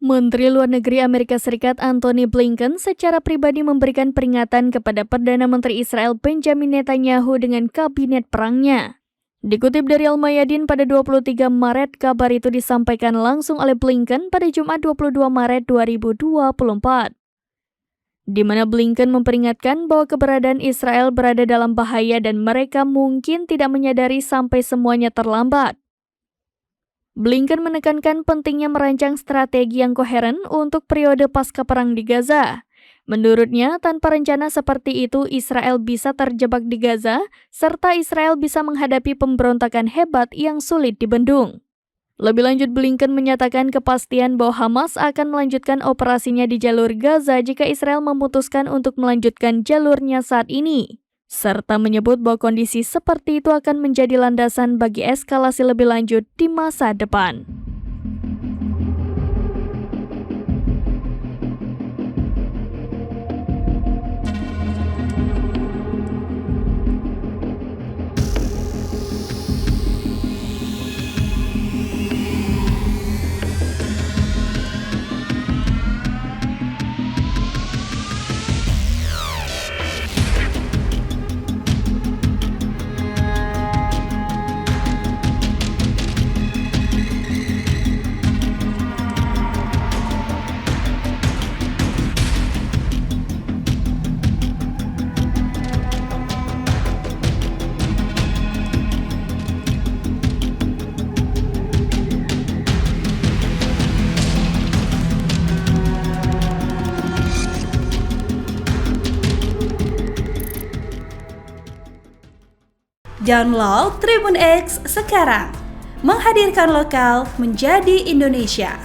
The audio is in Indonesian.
Menteri Luar Negeri Amerika Serikat Antony Blinken secara pribadi memberikan peringatan kepada Perdana Menteri Israel Benjamin Netanyahu dengan kabinet perangnya. Dikutip dari Al-Mayadin pada 23 Maret, kabar itu disampaikan langsung oleh Blinken pada Jumat 22 Maret 2024. Di mana Blinken memperingatkan bahwa keberadaan Israel berada dalam bahaya dan mereka mungkin tidak menyadari sampai semuanya terlambat. Blinken menekankan pentingnya merancang strategi yang koheren untuk periode pasca perang di Gaza. Menurutnya, tanpa rencana seperti itu, Israel bisa terjebak di Gaza, serta Israel bisa menghadapi pemberontakan hebat yang sulit dibendung. Lebih lanjut, Blinken menyatakan kepastian bahwa Hamas akan melanjutkan operasinya di jalur Gaza jika Israel memutuskan untuk melanjutkan jalurnya saat ini, serta menyebut bahwa kondisi seperti itu akan menjadi landasan bagi eskalasi lebih lanjut di masa depan. Download Tribun X sekarang, menghadirkan lokal menjadi Indonesia.